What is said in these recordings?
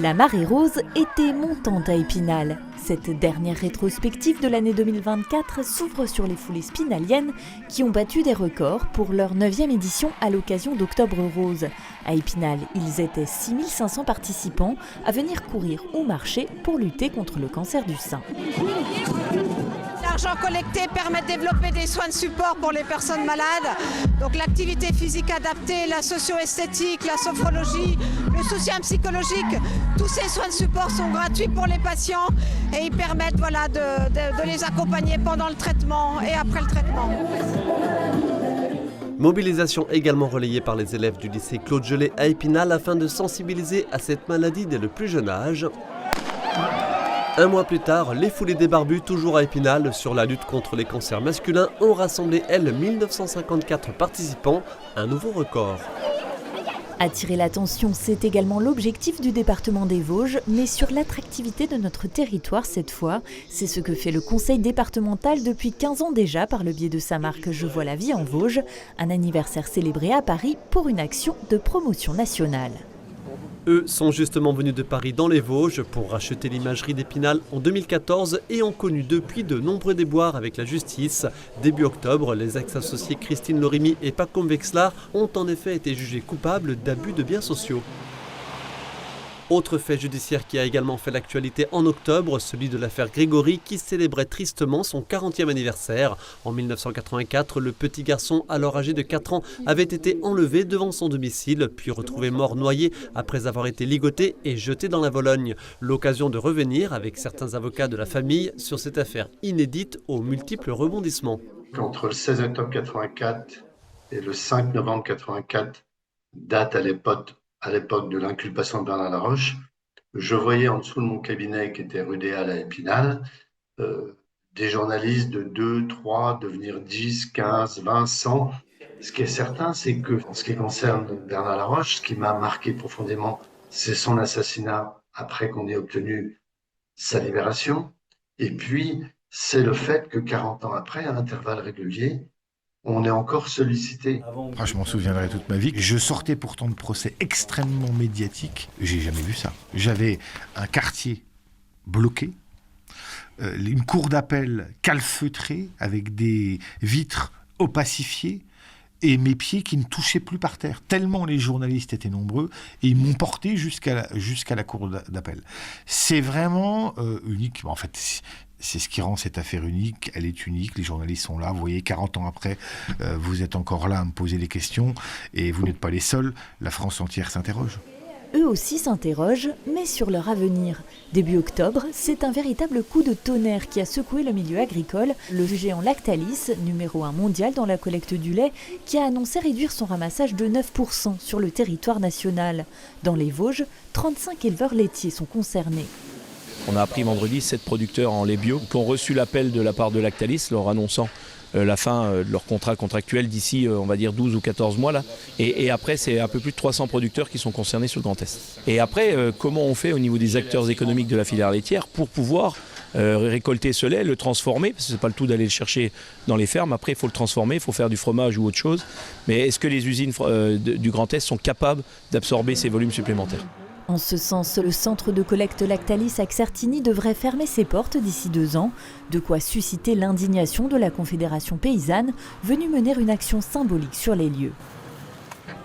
La marée rose était montante à Épinal. Cette dernière rétrospective de l'année 2024 s'ouvre sur les foulées spinaliennes qui ont battu des records pour leur 9e édition à l'occasion d'Octobre Rose. À Épinal, ils étaient 6500 participants à venir courir ou marcher pour lutter contre le cancer du sein. L'argent collecté permet de développer des soins de support pour les personnes malades. Donc l'activité physique adaptée, la socio-esthétique, la sophrologie, le soutien psychologique, tous ces soins de support sont gratuits pour les patients et ils permettent de les accompagner pendant le traitement et après le traitement. Mobilisation également relayée par les élèves du lycée Claude Gelée à Épinal afin de sensibiliser à cette maladie dès le plus jeune âge. Un mois plus tard, les foulées des barbus, toujours à Épinal, sur la lutte contre les cancers masculins, ont rassemblé, 1954 participants, un nouveau record. Attirer l'attention, c'est également l'objectif du département des Vosges, mais sur l'attractivité de notre territoire cette fois. C'est ce que fait le conseil départemental depuis 15 ans déjà par le biais de sa marque Je vois la vie en Vosges, un anniversaire célébré à Paris pour une action de promotion nationale. Eux sont justement venus de Paris dans les Vosges pour racheter l'imagerie d'Épinal en 2014 et ont connu depuis de nombreux déboires avec la justice. Début octobre, les ex-associés Christine Lorimi et Pacôme Vexlar ont en effet été jugés coupables d'abus de biens sociaux. Autre fait judiciaire qui a également fait l'actualité en octobre, celui de l'affaire Grégory qui célébrait tristement son 40e anniversaire. En 1984, le petit garçon, alors âgé de 4 ans, avait été enlevé devant son domicile, puis retrouvé mort noyé après avoir été ligoté et jeté dans la Vologne. L'occasion de revenir avec certains avocats de la famille sur cette affaire inédite aux multiples rebondissements. Entre le 16 octobre 84 et le 5 novembre 84, date à l'époque de l'inculpation de Bernard Laroche, je voyais en dessous de mon cabinet, qui était rue des Halles à Épinal, des journalistes de 2, 3, devenir 10, 15, 20, 100. Ce qui est certain, c'est que, en ce qui concerne Bernard Laroche, ce qui m'a marqué profondément, c'est son assassinat après qu'on ait obtenu sa libération. Et puis, c'est le fait que 40 ans après, à intervalles réguliers, on est encore sollicité. Je m'en souviendrai toute ma vie. Je sortais pourtant de procès extrêmement médiatiques. J'ai jamais vu ça. J'avais un quartier bloqué, une cour d'appel calfeutrée avec des vitres opacifiées et mes pieds qui ne touchaient plus par terre. Tellement les journalistes étaient nombreux et ils m'ont porté jusqu'à la cour d'appel. C'est vraiment unique. En fait, c'est ce qui rend cette affaire unique. Elle est unique, les journalistes sont là. Vous voyez, 40 ans après, vous êtes encore là à me poser des questions et vous n'êtes pas les seuls. La France entière s'interroge. Eux aussi s'interrogent, mais sur leur avenir. Début octobre, c'est un véritable coup de tonnerre qui a secoué le milieu agricole. Le géant Lactalis, numéro 1 mondial dans la collecte du lait, qui a annoncé réduire son ramassage de 9% sur le territoire national. Dans les Vosges, 35 éleveurs laitiers sont concernés. On a appris vendredi 7 producteurs en lait bio qui ont reçu l'appel de la part de Lactalis leur annonçant la fin de leur contrat contractuel d'ici, on va dire, 12 ou 14 mois. Là. Et après, c'est un peu plus de 300 producteurs qui sont concernés sur le Grand Est. Et après, comment on fait au niveau des acteurs économiques de la filière laitière pour pouvoir récolter ce lait, le transformer, parce que c'est pas le tout d'aller le chercher dans les fermes. Après, il faut le transformer, il faut faire du fromage ou autre chose. Mais est-ce que les usines du Grand Est sont capables d'absorber ces volumes supplémentaires ? En ce sens, le centre de collecte Lactalis à Xertigny devrait fermer ses portes d'ici 2 ans, de quoi susciter l'indignation de la Confédération paysanne, venue mener une action symbolique sur les lieux.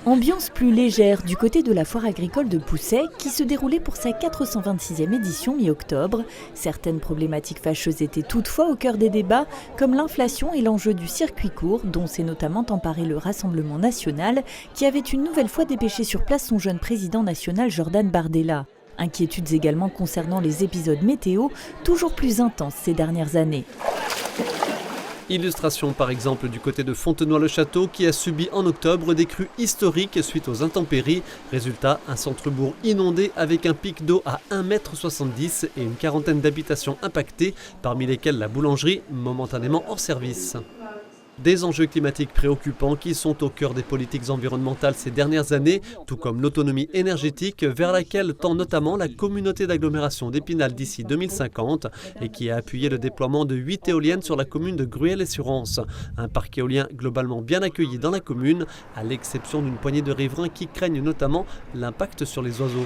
Ambiance plus légère du côté de la foire agricole de Pousset, qui se déroulait pour sa 426e édition mi-octobre. Certaines problématiques fâcheuses étaient toutefois au cœur des débats, comme l'inflation et l'enjeu du circuit court, dont s'est notamment emparé le Rassemblement national, qui avait une nouvelle fois dépêché sur place son jeune président national Jordan Bardella. Inquiétudes également concernant les épisodes météo, toujours plus intenses ces dernières années. Illustration par exemple du côté de Fontenoy-le-Château qui a subi en octobre des crues historiques suite aux intempéries. Résultat, un centre-bourg inondé avec un pic d'eau à 1,70 m et une quarantaine d'habitations impactées, parmi lesquelles la boulangerie momentanément hors service. Des enjeux climatiques préoccupants qui sont au cœur des politiques environnementales ces dernières années, tout comme l'autonomie énergétique vers laquelle tend notamment la communauté d'agglomération d'Épinal d'ici 2050 et qui a appuyé le déploiement de 8 éoliennes sur la commune de Gruel-et-Surance. Un parc éolien globalement bien accueilli dans la commune, à l'exception d'une poignée de riverains qui craignent notamment l'impact sur les oiseaux.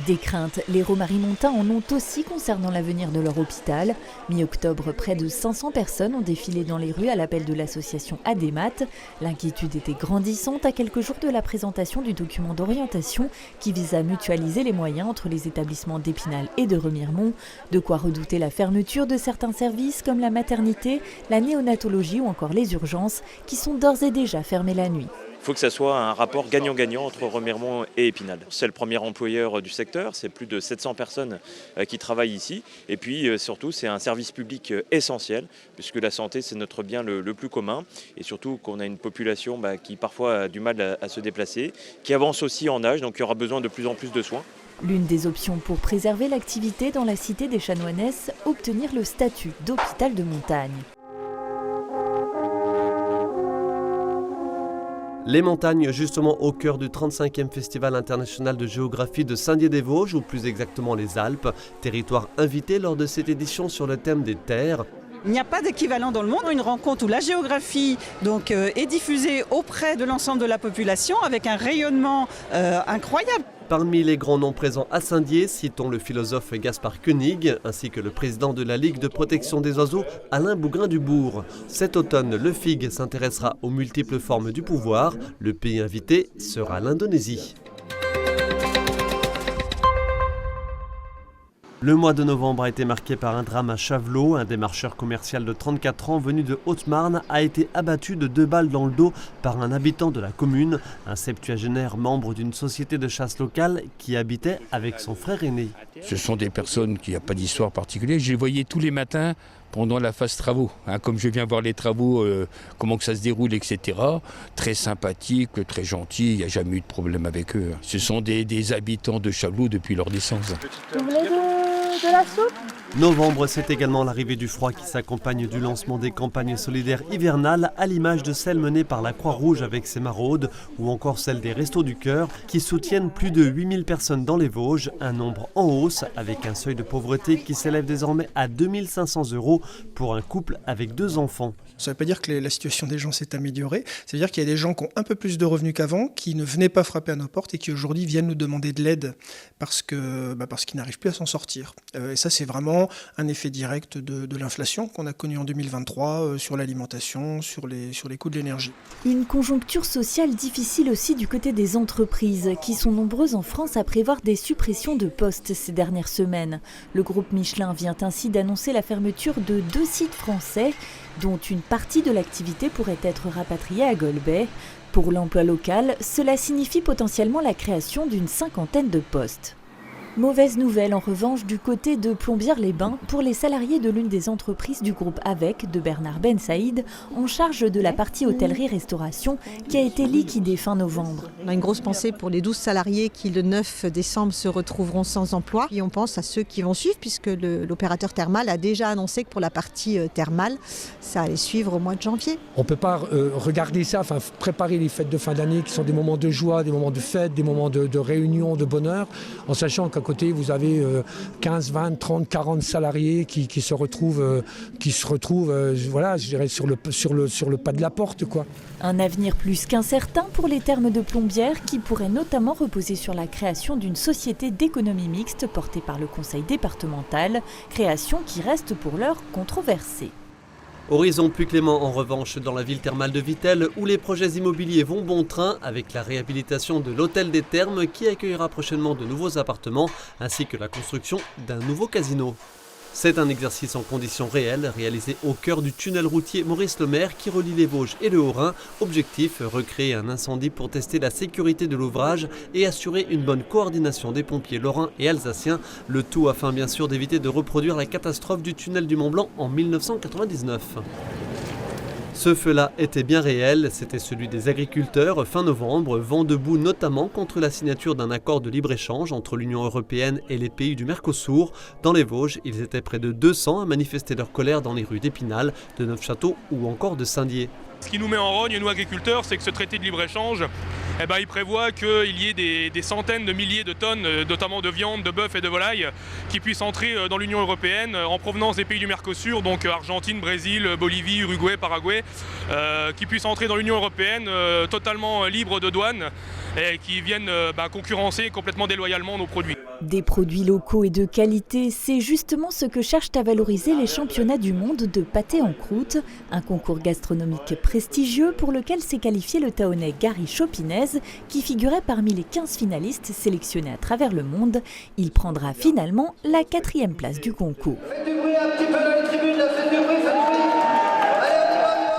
Des craintes, les Romarimontains en ont aussi concernant l'avenir de leur hôpital. Mi-octobre, près de 500 personnes ont défilé dans les rues à l'appel de l'association ADEMAT. L'inquiétude était grandissante à quelques jours de la présentation du document d'orientation qui vise à mutualiser les moyens entre les établissements d'Épinal et de Remiremont. De quoi redouter la fermeture de certains services comme la maternité, la néonatologie ou encore les urgences qui sont d'ores et déjà fermés la nuit. Il faut que ça soit un rapport gagnant-gagnant entre Remiremont et Épinal. C'est le premier employeur du secteur, c'est plus de 700 personnes qui travaillent ici. Et puis surtout, c'est un service public essentiel, puisque la santé, c'est notre bien le plus commun. Et surtout qu'on a une population qui parfois a du mal à se déplacer, qui avance aussi en âge, donc il y aura besoin de plus en plus de soins. L'une des options pour préserver l'activité dans la cité des Chanoinesses, obtenir le statut d'hôpital de montagne. Les montagnes, justement au cœur du 35e Festival international de géographie de Saint-Dié-des-Vosges, ou plus exactement les Alpes, territoire invité lors de cette édition sur le thème des terres. Il n'y a pas d'équivalent dans le monde, une rencontre où la géographie est diffusée auprès de l'ensemble de la population avec un rayonnement incroyable. Parmi les grands noms présents à Saint-Dié, citons le philosophe Gaspard Koenig, ainsi que le président de la Ligue de protection des oiseaux, Alain Bougrain-Dubourg. Cet automne, le FIG s'intéressera aux multiples formes du pouvoir. Le pays invité sera l'Indonésie. Le mois de novembre a été marqué par un drame à Chavelot. Un démarcheur commercial de 34 ans venu de Haute-Marne a été abattu de 2 balles dans le dos par un habitant de la commune, un septuagénaire membre d'une société de chasse locale qui habitait avec son frère aîné. Ce sont des personnes qui n'ont pas d'histoire particulière. Je les voyais tous les matins pendant la phase travaux. Comme je viens voir les travaux, comment que ça se déroule, etc. Très sympathiques, très gentils, il n'y a jamais eu de problème avec eux. Ce sont des habitants de Chavelot depuis leur naissance. Vous voulez de la soupe ? Novembre, c'est également l'arrivée du froid qui s'accompagne du lancement des campagnes solidaires hivernales, à l'image de celles menées par la Croix-Rouge avec ses maraudes, ou encore celles des Restos du Cœur, qui soutiennent plus de 8000 personnes dans les Vosges, un nombre en hausse, avec un seuil de pauvreté qui s'élève désormais à 2500 € pour un couple avec 2 enfants. Ça ne veut pas dire que la situation des gens s'est améliorée, ça veut dire qu'il y a des gens qui ont un peu plus de revenus qu'avant, qui ne venaient pas frapper à nos portes et qui aujourd'hui viennent nous demander de l'aide parce qu'ils n'arrivent plus à s'en sortir. Et ça, c'est vraiment un effet direct de l'inflation qu'on a connu en 2023 sur l'alimentation, sur les coûts de l'énergie. Une conjoncture sociale difficile aussi du côté des entreprises, qui sont nombreuses en France à prévoir des suppressions de postes ces dernières semaines. Le groupe Michelin vient ainsi d'annoncer la fermeture de 2 sites français, dont une partie de l'activité pourrait être rapatriée à Golbey. Pour l'emploi local, cela signifie potentiellement la création d'une 50aine de postes. Mauvaise nouvelle en revanche du côté de Plombières-les-Bains pour les salariés de l'une des entreprises du groupe AVEC de Bernard Ben Saïd en charge de la partie hôtellerie-restauration qui a été liquidée fin novembre. On a une grosse pensée pour les 12 salariés qui le 9 décembre se retrouveront sans emploi et on pense à ceux qui vont suivre puisque l'opérateur thermal a déjà annoncé que pour la partie thermale ça allait suivre au mois de janvier. On ne peut pas regarder ça, préparer les fêtes de fin d'année qui sont des moments de joie, des moments de fête, des moments de réunion, de bonheur, en sachant qu'à côté, vous avez 15, 20, 30, 40 salariés qui se retrouvent je dirais, sur le pas de la porte, quoi. Un avenir plus qu'incertain pour les thermes de Plombières qui pourrait notamment reposer sur la création d'une société d'économie mixte portée par le conseil départemental, création qui reste pour l'heure controversée. Horizon plus clément en revanche dans la ville thermale de Vittel où les projets immobiliers vont bon train avec la réhabilitation de l'hôtel des Thermes qui accueillera prochainement de nouveaux appartements ainsi que la construction d'un nouveau casino. C'est un exercice en conditions réelles réalisé au cœur du tunnel routier Maurice Lemaire qui relie les Vosges et le Haut-Rhin. Objectif, recréer un incendie pour tester la sécurité de l'ouvrage et assurer une bonne coordination des pompiers lorrains et alsaciens. Le tout afin bien sûr d'éviter de reproduire la catastrophe du tunnel du Mont-Blanc en 1999. Ce feu-là était bien réel, c'était celui des agriculteurs fin novembre, vent debout notamment contre la signature d'un accord de libre-échange entre l'Union européenne et les pays du Mercosur. Dans les Vosges, ils étaient près de 200 à manifester leur colère dans les rues d'Épinal, de Neufchâteau ou encore de Saint-Dié. Ce qui nous met en rogne, nous agriculteurs, c'est que ce traité de libre-échange, il prévoit qu'il y ait des centaines de milliers de tonnes, notamment de viande, de bœuf et de volaille, qui puissent entrer dans l'Union européenne en provenance des pays du Mercosur, donc Argentine, Brésil, Bolivie, Uruguay, Paraguay, qui puissent entrer dans l'Union européenne totalement libres de douane. et qui viennent concurrencer complètement déloyalement nos produits. Des produits locaux et de qualité, c'est justement ce que cherchent à valoriser les championnats du monde de pâté en croûte, un concours gastronomique prestigieux pour lequel s'est qualifié le Tahonnais Gary Chopinez, qui figurait parmi les 15 finalistes sélectionnés à travers le monde. Il prendra finalement la 4e place du concours.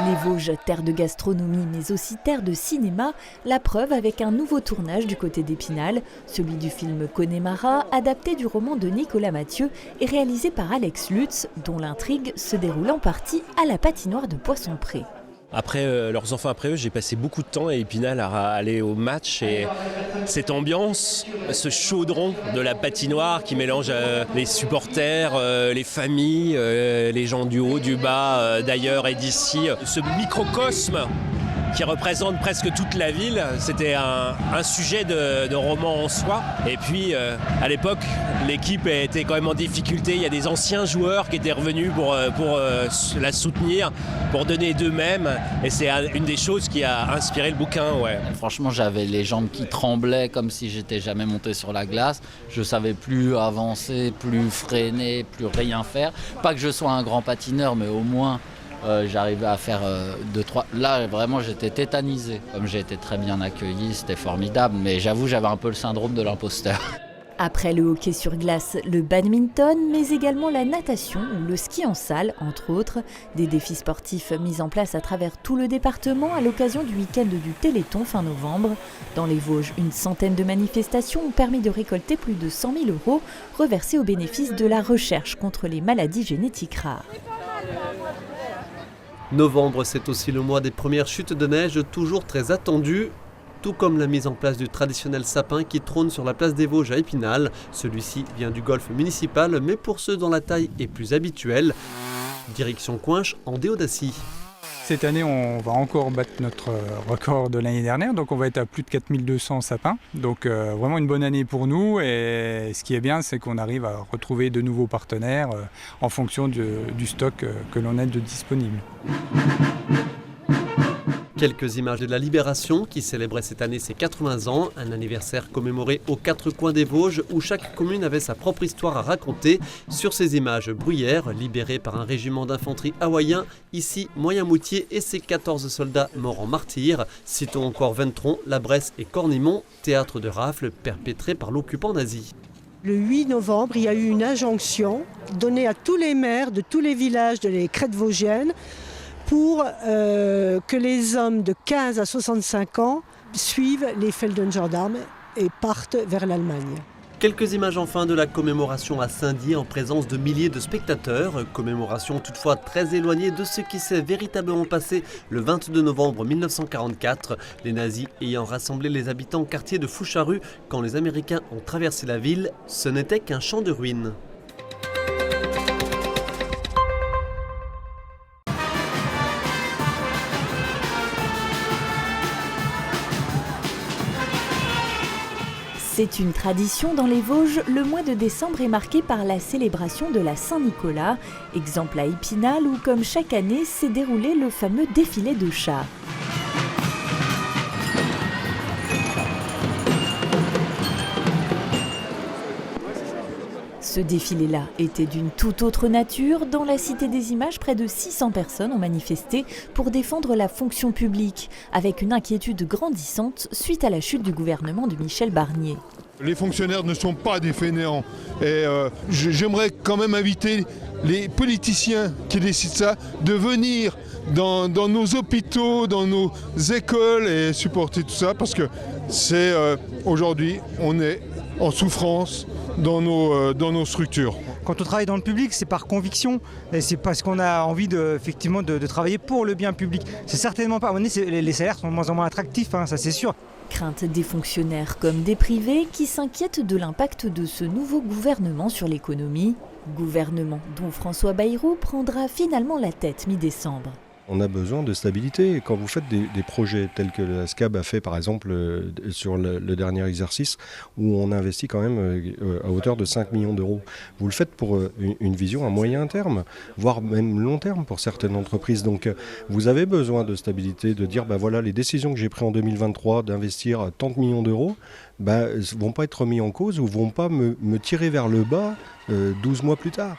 Les Vosges, terre de gastronomie mais aussi terre de cinéma, la preuve avec un nouveau tournage du côté d'Épinal, celui du film Connemara, adapté du roman de Nicolas Mathieu et réalisé par Alex Lutz, dont l'intrigue se déroule en partie à la patinoire de Poissompré. Après leurs enfants après eux, j'ai passé beaucoup de temps à Épinal à aller au match et cette ambiance, ce chaudron de la patinoire qui mélange les supporters, les familles, les gens du haut, du bas, d'ailleurs et d'ici, ce microcosme qui représente presque toute la ville. C'était un sujet de roman en soi. Et puis, à l'époque, l'équipe était quand même en difficulté. Il y a des anciens joueurs qui étaient revenus pour la soutenir, pour donner d'eux-mêmes. Et c'est une des choses qui a inspiré le bouquin. Ouais. Franchement, j'avais les jambes qui tremblaient comme si j'étais jamais monté sur la glace. Je savais plus avancer, plus freiner, plus rien faire. Pas que je sois un grand patineur, mais au moins... j'arrivais à faire 2-3... Là, vraiment, j'étais tétanisé. Comme j'ai été très bien accueilli, c'était formidable. Mais j'avoue, j'avais un peu le syndrome de l'imposteur. Après le hockey sur glace, le badminton, mais également la natation ou le ski en salle, entre autres. Des défis sportifs mis en place à travers tout le département à l'occasion du week-end du Téléthon fin novembre. Dans les Vosges, une centaine de manifestations ont permis de récolter plus de 100 000 € reversés au bénéfice de la recherche contre les maladies génétiques rares. Novembre, c'est aussi le mois des premières chutes de neige, toujours très attendues, tout comme la mise en place du traditionnel sapin qui trône sur la place des Vosges à Épinal. Celui-ci vient du golf municipal, mais pour ceux dont la taille est plus habituelle, direction Coinches en Déodacie. Cette année, on va encore battre notre record de l'année dernière, donc on va être à plus de 4200 sapins. Donc vraiment une bonne année pour nous, et ce qui est bien, c'est qu'on arrive à retrouver de nouveaux partenaires en fonction du stock que l'on a de disponible. Quelques images de la Libération qui célébrait cette année ses 80 ans, un anniversaire commémoré aux 4 coins des Vosges où chaque commune avait sa propre histoire à raconter. Sur ces images, Bruyères, libérée par un régiment d'infanterie hawaïen, ici Moyen-Moutier et ses 14 soldats morts en martyrs. Citons encore Ventron, La Bresse et Cornimont, théâtre de rafles perpétrés par l'occupant nazi. Le 8 novembre, il y a eu une injonction donnée à tous les maires de tous les villages de les crêtes vosgiennes pour que les hommes de 15 à 65 ans suivent les Feldengendarmes et partent vers l'Allemagne. Quelques images enfin de la commémoration à Saint-Dié en présence de milliers de spectateurs. Commémoration toutefois très éloignée de ce qui s'est véritablement passé le 22 novembre 1944. Les nazis ayant rassemblé les habitants au quartier de Foucharus quand les Américains ont traversé la ville, ce n'était qu'un champ de ruines. C'est une tradition dans les Vosges, le mois de décembre est marqué par la célébration de la Saint-Nicolas. Exemple à Épinal où, comme chaque année, s'est déroulé le fameux défilé de chars. Ce défilé-là était d'une toute autre nature. Dans la Cité des Images, près de 600 personnes ont manifesté pour défendre la fonction publique, avec une inquiétude grandissante suite à la chute du gouvernement de Michel Barnier. Les fonctionnaires ne sont pas des fainéants. Et j'aimerais quand même inviter les politiciens qui décident ça de venir dans nos hôpitaux, dans nos écoles et supporter tout ça parce que c'est aujourd'hui on est en souffrance dans nos structures. Quand on travaille dans le public, c'est par conviction et c'est parce qu'on a envie effectivement de travailler pour le bien public. C'est certainement pas, à un moment donné, les salaires sont de moins en moins attractifs, hein, ça c'est sûr. Crainte des fonctionnaires comme des privés qui s'inquiètent de l'impact de ce nouveau gouvernement sur l'économie. Gouvernement dont François Bayrou prendra finalement la tête mi-décembre. On a besoin de stabilité. Quand vous faites des projets tels que la SCAB a fait par exemple sur le dernier exercice, où on investit quand même à hauteur de 5 millions d'euros, vous le faites pour une vision à moyen terme, voire même long terme pour certaines entreprises. Donc vous avez besoin de stabilité, de dire voilà, les décisions que j'ai prises en 2023 d'investir tant de millions d'euros ne vont pas être remis en cause ou ne vont pas me tirer vers le bas 12 mois plus tard.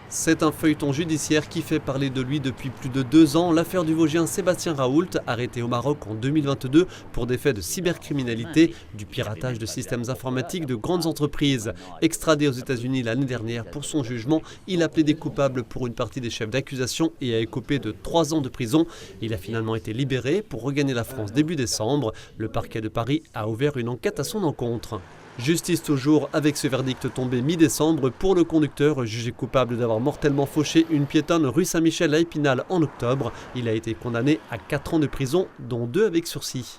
C'est un feuilleton judiciaire qui fait parler de lui depuis plus de 2 ans. L'affaire du Vosgien Sébastien Raoult, arrêté au Maroc en 2022 pour des faits de cybercriminalité, du piratage de systèmes informatiques de grandes entreprises. Extradé aux États-Unis l'année dernière pour son jugement, il a plaidé coupable pour une partie des chefs d'accusation et a écopé de 3 ans de prison. Il a finalement été libéré pour regagner la France début décembre. Le parquet de Paris a ouvert une enquête à son encontre. Justice toujours avec ce verdict tombé mi-décembre pour le conducteur jugé coupable d'avoir mortellement fauché une piétonne rue Saint-Michel à Épinal en octobre. Il a été condamné à 4 ans de prison, dont 2 avec sursis.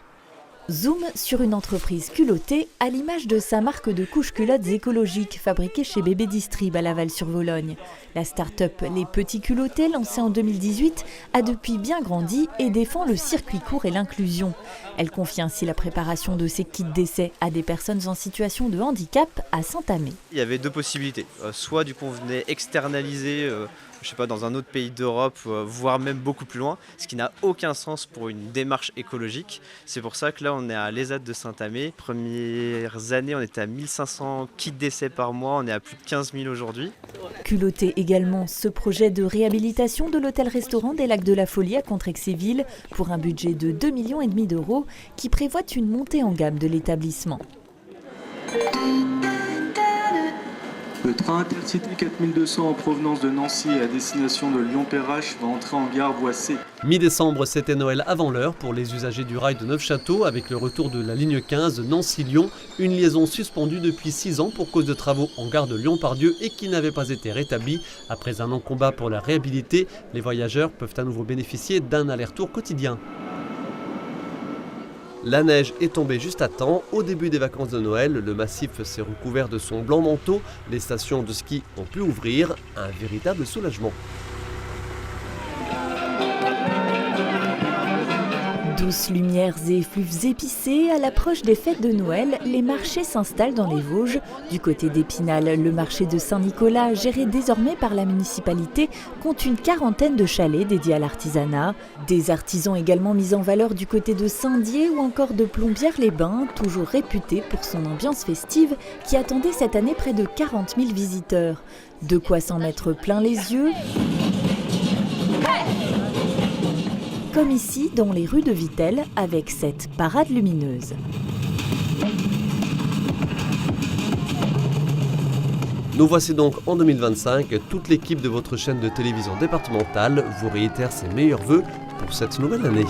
Zoom sur une entreprise culottée à l'image de sa marque de couches culottes écologiques fabriquée chez Bébé Distrib à Laval-sur-Vologne. La start-up Les Petits Culottés, lancée en 2018, a depuis bien grandi et défend le circuit court et l'inclusion. Elle confie ainsi la préparation de ses kits d'essai à des personnes en situation de handicap à Saint-Amé. Il y avait 2 possibilités. Soit du coup on venait externaliser dans un autre pays d'Europe, voire même beaucoup plus loin, ce qui n'a aucun sens pour une démarche écologique. C'est pour ça que là, on est à l'ESAT de Saint-Amé. Premières années, on était à 1500 kits d'essai par mois, on est à plus de 15 000 aujourd'hui. Culotté également ce projet de réhabilitation de l'hôtel-restaurant des Lacs de la Folie à Contrexéville pour un budget de 2,5 millions d'euros qui prévoit une montée en gamme de l'établissement. Le train Intercity 4200 en provenance de Nancy à destination de Lyon-Perrache va entrer en gare Boissé. Mi-décembre, c'était Noël avant l'heure pour les usagers du rail de Neufchâteau avec le retour de la ligne 15 Nancy-Lyon, une liaison suspendue depuis 6 ans pour cause de travaux en gare de Lyon-Pardieu et qui n'avait pas été rétablie. Après un long combat pour la réhabiliter, les voyageurs peuvent à nouveau bénéficier d'un aller-retour quotidien. La neige est tombée juste à temps. Au début des vacances de Noël, le massif s'est recouvert de son blanc manteau. Les stations de ski ont pu ouvrir. Un véritable soulagement. Douces lumières et effluves épicés, à l'approche des fêtes de Noël, les marchés s'installent dans les Vosges. Du côté d'Épinal, le marché de Saint-Nicolas, géré désormais par la municipalité, compte une 40aine de chalets dédiés à l'artisanat. Des artisans également mis en valeur du côté de Saint-Dié ou encore de Plombières-les-Bains, toujours réputé pour son ambiance festive, qui attendait cette année près de 40 000 visiteurs. De quoi s'en mettre plein les yeux. Comme ici, dans les rues de Vittel, avec cette parade lumineuse. Nous voici donc en 2025. Toute l'équipe de votre chaîne de télévision départementale vous réitère ses meilleurs vœux pour cette nouvelle année.